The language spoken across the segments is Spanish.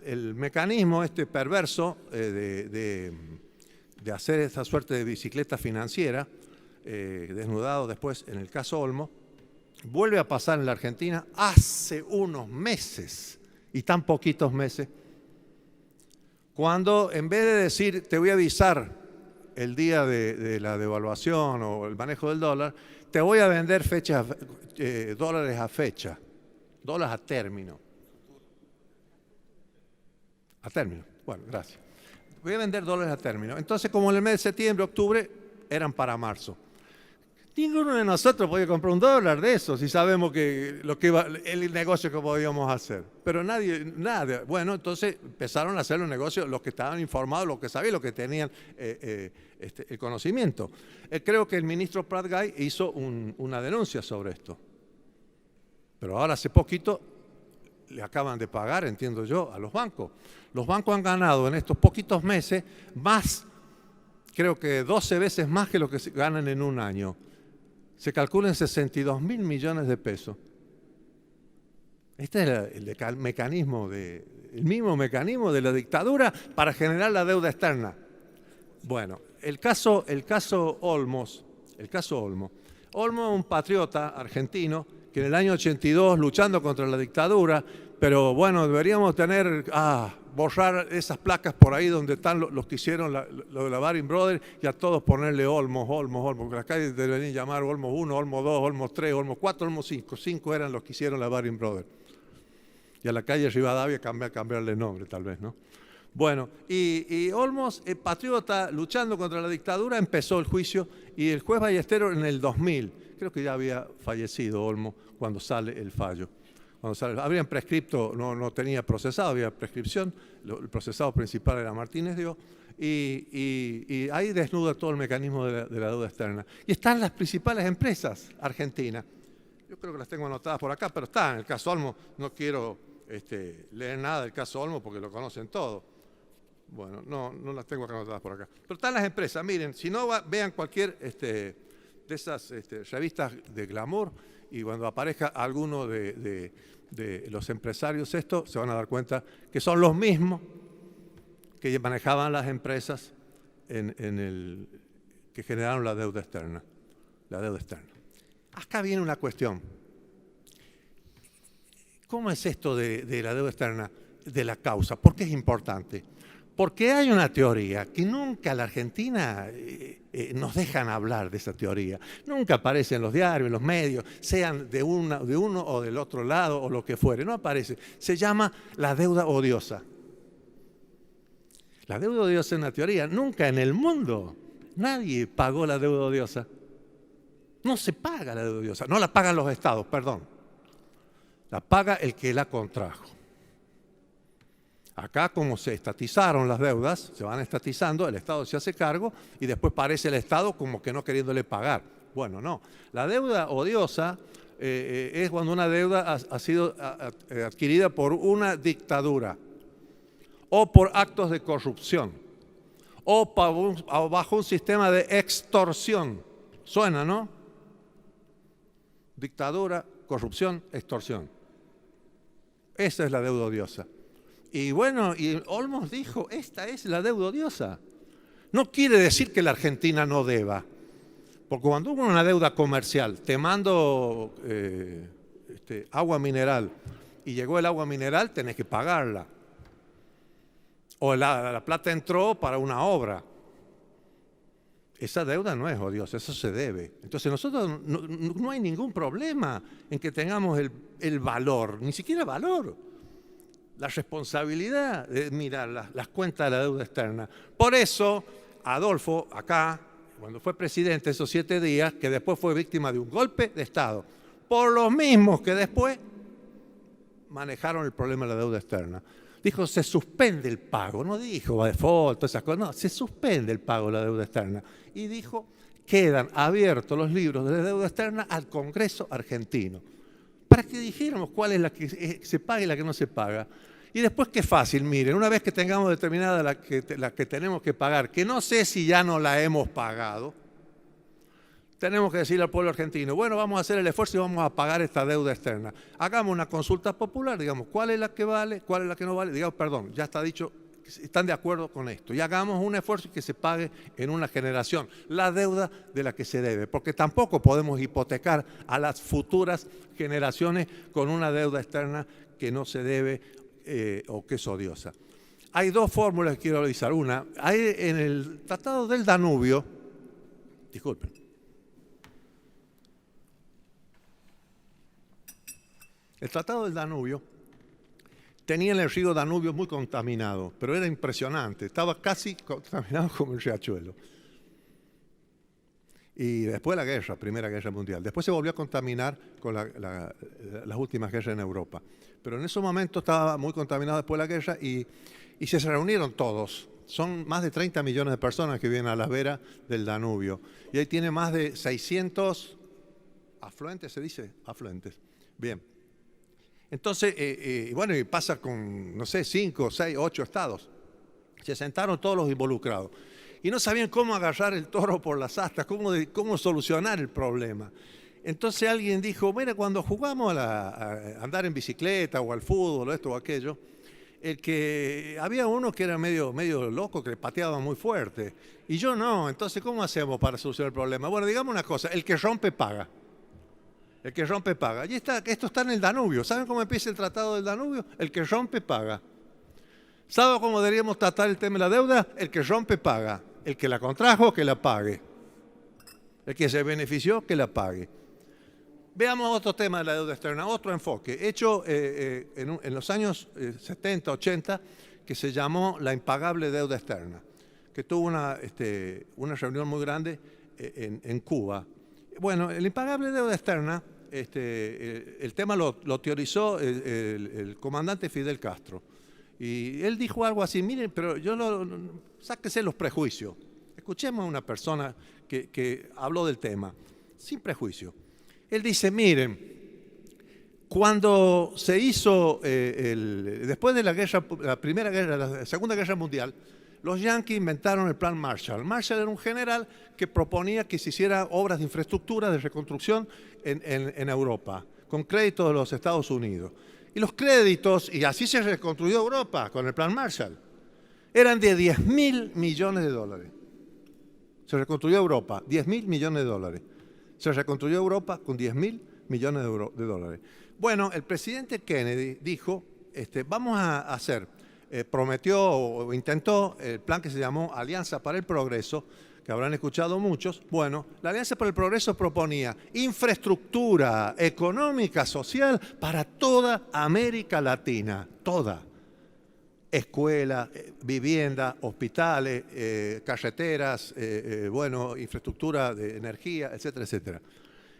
El mecanismo este perverso de hacer esa suerte de bicicleta financiera, desnudado después en el caso Olmo, vuelve a pasar en la Argentina hace unos meses, y tan poquitos meses, cuando en vez de decir te voy a avisar el día de la devaluación o el manejo del dólar, te voy a vender dólares a fecha, dólares a término. A término, bueno, gracias. Voy a vender dólares a término. Entonces, como en el mes de septiembre, octubre, eran para marzo. Ninguno de nosotros podía comprar un dólar de eso si sabemos que el negocio que podíamos hacer. Pero nada. Bueno, entonces empezaron a hacer los negocios los que estaban informados, los que sabían, los que tenían el conocimiento. Creo que el ministro Prat Gay hizo una denuncia sobre esto. Pero ahora hace poquito le acaban de pagar, entiendo yo, a los bancos. Los bancos han ganado en estos poquitos meses más, creo que 12 veces más que lo que ganan en un año. Se calcula en 62.000 millones de pesos. Este es el mismo mecanismo de la dictadura para generar la deuda externa. Bueno, el caso Olmo. Olmo es un patriota argentino que en el año 82, luchando contra la dictadura, pero bueno, deberíamos borrar esas placas por ahí donde están los que hicieron lo de la Baring Brothers y a todos ponerle Olmos, porque las calles deberían llamar Olmos 1, Olmos 2, Olmos 3, Olmos 4, Olmos 5. 5 eran los que hicieron la Baring Brothers. Y a la calle Rivadavia cambiarle nombre, tal vez, ¿no? Bueno, y Olmos, patriota, luchando contra la dictadura, empezó el juicio y el juez Ballesteros en el 2000, creo que ya había fallecido Olmos cuando sale el fallo. Habrían prescripto, no tenía procesado, había prescripción, el procesado principal era Martínez Dios, y ahí desnuda todo el mecanismo de la deuda externa. Y están las principales empresas argentinas. Yo creo que las tengo anotadas por acá, pero está en el caso Olmo. No quiero leer nada del caso Olmo porque lo conocen todos. Bueno, no las tengo anotadas por acá. Pero están las empresas, miren, si no vean cualquier de esas revistas de glamour, y cuando aparezca alguno de los empresarios se van a dar cuenta que son los mismos que manejaban las empresas que generaron la deuda externa. Acá viene una cuestión. ¿Cómo es esto de la deuda externa? De la causa. ¿Por qué es importante? Porque hay una teoría que nunca la Argentina nos dejan hablar de esa teoría. Nunca aparece en los diarios, en los medios, sean de uno o del otro lado o lo que fuere. No aparece. Se llama la deuda odiosa. La deuda odiosa es una teoría. Nunca en el mundo nadie pagó la deuda odiosa. No se paga la deuda odiosa. No la pagan los estados, perdón. La paga el que la contrajo. Acá, como se estatizaron las deudas, se van estatizando, el Estado se hace cargo y después parece el Estado como que no queriéndole pagar. Bueno, no. La deuda odiosa es cuando una deuda ha sido adquirida por una dictadura o por actos de corrupción o bajo un sistema de extorsión. Suena, ¿no? Dictadura, corrupción, extorsión. Esa es la deuda odiosa. Y bueno, y Olmos dijo, esta es la deuda odiosa. No quiere decir que la Argentina no deba, porque cuando hubo una deuda comercial, te mando agua mineral, y llegó el agua mineral, tenés que pagarla. O la plata entró para una obra. Esa deuda no es odiosa, eso se debe. Entonces nosotros no hay ningún problema en que tengamos el valor, ni siquiera valor. La responsabilidad de mirar las cuentas de la deuda externa. Por eso, Adolfo, acá, cuando fue presidente esos 7 días, que después fue víctima de un golpe de Estado, por los mismos que después manejaron el problema de la deuda externa. Dijo, se suspende el pago, no dijo default, todas esas cosas, no, se suspende el pago de la deuda externa. Y dijo, quedan abiertos los libros de la deuda externa al Congreso argentino, para que dijéramos cuál es la que se paga y la que no se paga. Y después qué fácil, miren, una vez que tengamos determinada la que tenemos que pagar, que no sé si ya no la hemos pagado, tenemos que decirle al pueblo argentino, bueno, vamos a hacer el esfuerzo y vamos a pagar esta deuda externa. Hagamos una consulta popular, digamos, ¿cuál es la que vale, cuál es la que no vale? Digamos, perdón, ya está dicho, están de acuerdo con esto. Y hagamos un esfuerzo y que se pague en una generación la deuda de la que se debe, porque tampoco podemos hipotecar a las futuras generaciones con una deuda externa que no se debe o que es odiosa. Hay dos fórmulas que quiero analizar. Una, hay en el Tratado del Danubio, disculpen, el Tratado del Danubio tenía el río Danubio muy contaminado, pero era impresionante, estaba casi contaminado como el riachuelo. Y después de la guerra, Primera Guerra Mundial, después se volvió a contaminar con las últimas guerras en Europa. Pero en ese momento estaba muy contaminado después de la guerra y se reunieron todos. Son más de 30 millones de personas que viven a la vera del Danubio. Y ahí tiene más de 600 afluentes, ¿se dice? Afluentes. Bien. Entonces, bueno, y pasa con, no sé, 5, 6, 8 estados. Se sentaron todos los involucrados. Y no sabían cómo agarrar el toro por las astas, cómo solucionar el problema. Entonces alguien dijo, mira, cuando jugamos a andar en bicicleta o al fútbol o esto o aquello, había uno que era medio loco, que pateaba muy fuerte. Y yo no, entonces ¿cómo hacemos para solucionar el problema? Bueno, digamos una cosa, el que rompe paga. El que rompe paga. Y esto está en el Danubio. ¿Saben cómo empieza el Tratado del Danubio? El que rompe paga. ¿Saben cómo deberíamos tratar el tema de la deuda? El que rompe paga. El que la contrajo, que la pague. El que se benefició, que la pague. Veamos otro tema de la deuda externa, otro enfoque, hecho en los años 70, 80, que se llamó la impagable deuda externa, que tuvo una reunión muy grande en Cuba. Bueno, la impagable deuda externa, el tema lo teorizó el comandante Fidel Castro. Y él dijo algo así, miren, pero sáquese los prejuicios. Escuchemos a una persona que habló del tema, sin prejuicio. Él dice, miren, cuando se hizo, después de la Segunda Guerra Mundial, los yanquis inventaron el Plan Marshall. Marshall era un general que proponía que se hiciera obras de infraestructura, de reconstrucción en Europa, con créditos de los Estados Unidos. Y los créditos, y así se reconstruyó Europa con el Plan Marshall, eran de 10.000 millones de dólares. Se reconstruyó Europa, 10.000 millones de dólares. Se reconstruyó Europa con 10.000 millones de dólares. Bueno, el presidente Kennedy dijo, vamos a hacer, prometió o intentó el plan que se llamó Alianza para el Progreso, que habrán escuchado muchos. Bueno, la Alianza para el Progreso proponía infraestructura económica, social para toda América Latina, toda. Escuelas, viviendas, hospitales, carreteras, infraestructura de energía, etcétera, etcétera.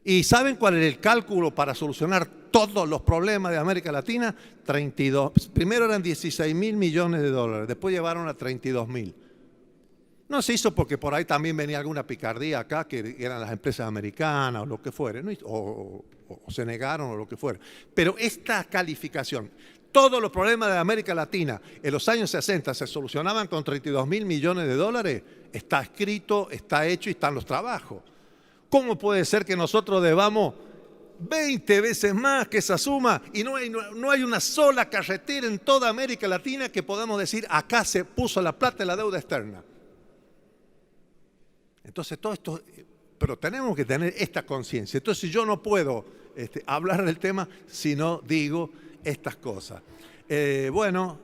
¿Y saben cuál era el cálculo para solucionar todos los problemas de América Latina? 32. Primero eran 16.000 millones de dólares, después llevaron a 32.000. No se hizo porque por ahí también venía alguna picardía acá, que eran las empresas americanas o lo que fuera, ¿no? o se negaron o lo que fuera. Pero esta calificación, todos los problemas de América Latina en los años 60 se solucionaban con 32.000 millones de dólares, está escrito, está hecho y están los trabajos. ¿Cómo puede ser que nosotros debamos 20 veces más que esa suma y no hay una sola carretera en toda América Latina que podamos decir acá se puso la plata en la deuda externa? Entonces todo esto, pero tenemos que tener esta conciencia. Entonces yo no puedo hablar del tema si no digo estas cosas. Termino.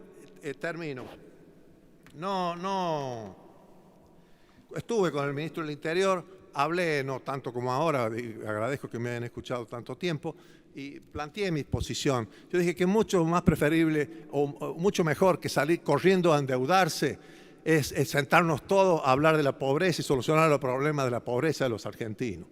No. Estuve con el ministro del Interior, hablé no tanto como ahora, y agradezco que me hayan escuchado tanto tiempo, y planteé mi posición. Yo dije que mucho más preferible o mucho mejor que salir corriendo a endeudarse es sentarnos todos a hablar de la pobreza y solucionar los problemas de la pobreza de los argentinos.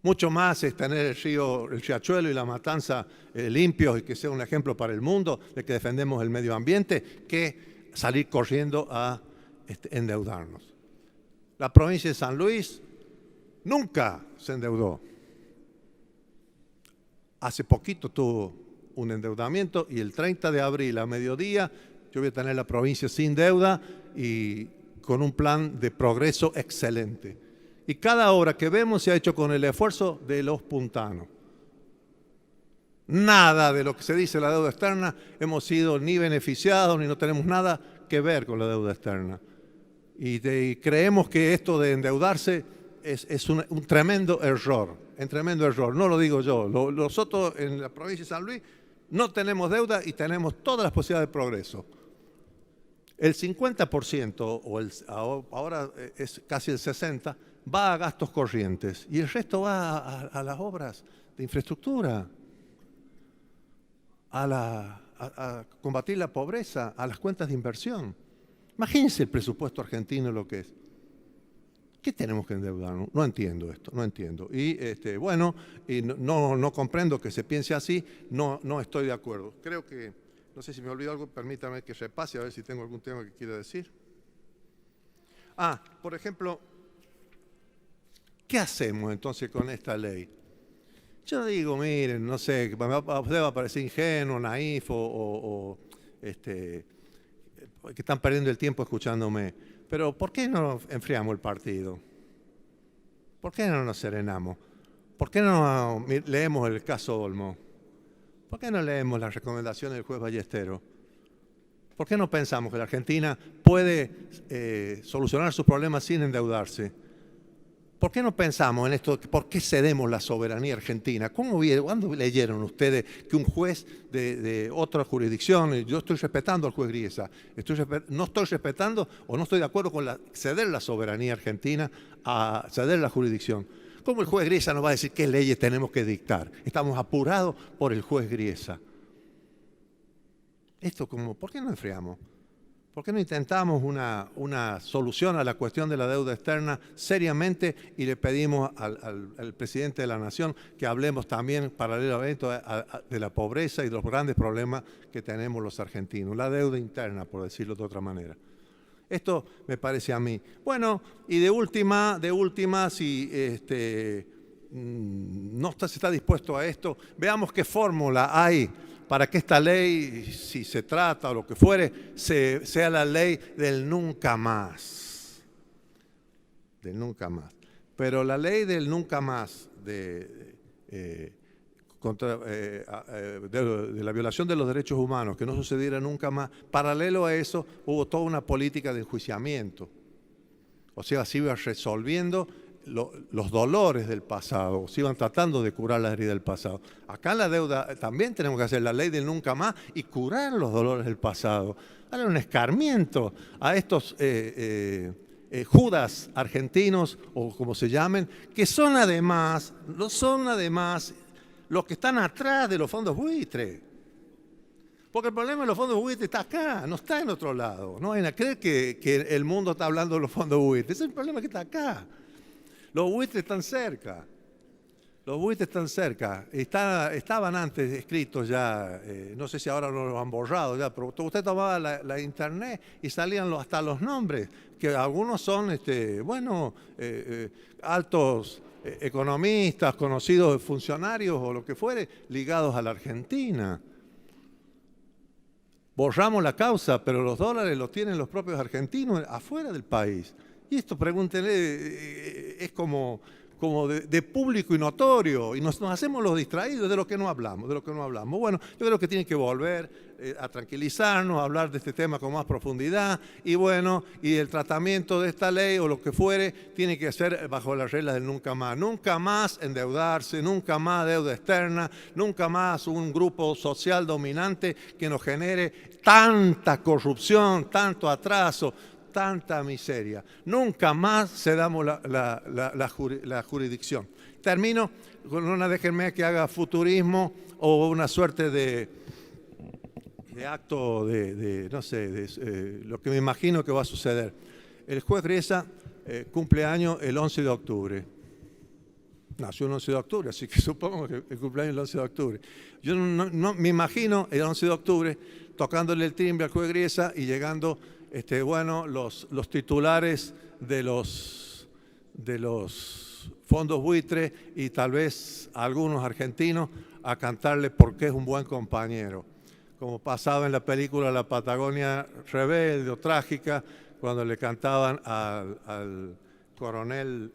Mucho más es tener el riachuelo y la matanza limpios y que sea un ejemplo para el mundo de que defendemos el medio ambiente que salir corriendo a endeudarnos. La provincia de San Luis nunca se endeudó. Hace poquito tuvo un endeudamiento y el 30 de abril a mediodía yo voy a tener la provincia sin deuda y con un plan de progreso excelente. Y cada obra que vemos se ha hecho con el esfuerzo de los puntanos. Nada de lo que se dice la deuda externa hemos sido ni beneficiados ni no tenemos nada que ver con la deuda externa. Y creemos que esto de endeudarse es un tremendo error, un tremendo error. No lo digo yo, nosotros en la provincia de San Luis no tenemos deuda y tenemos todas las posibilidades de progreso. El 50%, ahora es casi el 60%, va a gastos corrientes y el resto va a las obras de infraestructura, a combatir la pobreza, a las cuentas de inversión. Imagínense el presupuesto argentino lo que es. ¿Qué tenemos que endeudarnos? No entiendo esto, no entiendo. Y no comprendo que se piense así, no estoy de acuerdo. Creo que, no sé si me olvido algo, permítame que repase a ver si tengo algún tema que quiera decir. Por ejemplo, ¿qué hacemos entonces con esta ley? Yo digo, miren, no sé, me va a parecer ingenuo, naif que están perdiendo el tiempo escuchándome. Pero ¿por qué no enfriamos el partido? ¿Por qué no nos serenamos? ¿Por qué no leemos el caso Olmo? ¿Por qué no leemos las recomendaciones del juez Ballesteros? ¿Por qué no pensamos que la Argentina puede solucionar sus problemas sin endeudarse? ¿Por qué no pensamos en esto? ¿Por qué cedemos la soberanía argentina? ¿Cuándo leyeron ustedes que un juez de otra jurisdicción, yo estoy respetando al juez Griesa, no estoy respetando o no estoy de acuerdo con ceder la soberanía argentina a ceder la jurisdicción? ¿Cómo el juez Griesa nos va a decir qué leyes tenemos que dictar? Estamos apurados por el juez Griesa. ¿Por qué no enfriamos? ¿Por qué no intentamos una solución a la cuestión de la deuda externa seriamente y le pedimos al presidente de la Nación que hablemos también paralelamente de la pobreza y de los grandes problemas que tenemos los argentinos, la deuda interna, por decirlo de otra manera? Esto me parece a mí. Bueno, y de última, si no se está dispuesto a esto, veamos qué fórmula hay para que esta ley, si se trata o lo que fuere, sea la ley del nunca más. Del nunca más. Pero la ley del nunca más de la violación de los derechos humanos, que no sucediera nunca más, paralelo a eso hubo toda una política de enjuiciamiento. O sea, se iba resolviendo los dolores del pasado, se iban tratando de curar las heridas del pasado. Acá en la deuda también tenemos que hacer la ley del nunca más y curar los dolores del pasado. Darle un escarmiento a estos judas argentinos, o como se llamen, que son además los que están atrás de los fondos buitre. Porque el problema de los fondos buitre está acá, no está en otro lado. No vayan a creer que el mundo está hablando de los fondos buitre. Ese es el problema que está acá. Los buitres están cerca. Los buitres están cerca. Estaban antes escritos ya, no sé si ahora lo han borrado ya, pero usted tomaba la internet y salían hasta los nombres, que algunos son, altos economistas, conocidos funcionarios o lo que fuere, ligados a la Argentina. Borramos la causa, pero los dólares los tienen los propios argentinos afuera del país. Y esto, pregúntenle, es como de público y notorio, y nos hacemos los distraídos de lo que no hablamos, Bueno, yo creo que tienen que volver a tranquilizarnos, a hablar de este tema con más profundidad, y el tratamiento de esta ley o lo que fuere, tiene que ser bajo las reglas del nunca más. Nunca más endeudarse, nunca más deuda externa, nunca más un grupo social dominante que nos genere tanta corrupción, tanto atraso, tanta miseria. Nunca más cedamos la jurisdicción. Termino con déjenme que haga futurismo o una suerte de acto lo que me imagino que va a suceder. El juez Griesa cumple año el 11 de octubre. Nació el 11 de octubre, así que supongo que el cumpleaños el 11 de octubre. Yo no me imagino el 11 de octubre tocándole el timbre al juez Griesa y llegando los titulares de los fondos buitre y tal vez algunos argentinos a cantarle porque es un buen compañero, como pasaba en la película La Patagonia Rebelde o Trágica, cuando le cantaban al coronel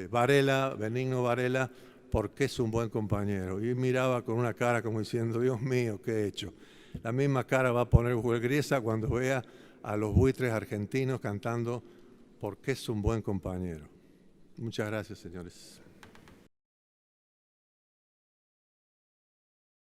Varela, Benigno Varela, porque es un buen compañero. Y miraba con una cara como diciendo, Dios mío, ¿qué he hecho? La misma cara va a poner Joel Griesa cuando vea a los buitres argentinos cantando porque es un buen compañero. Muchas gracias, señores.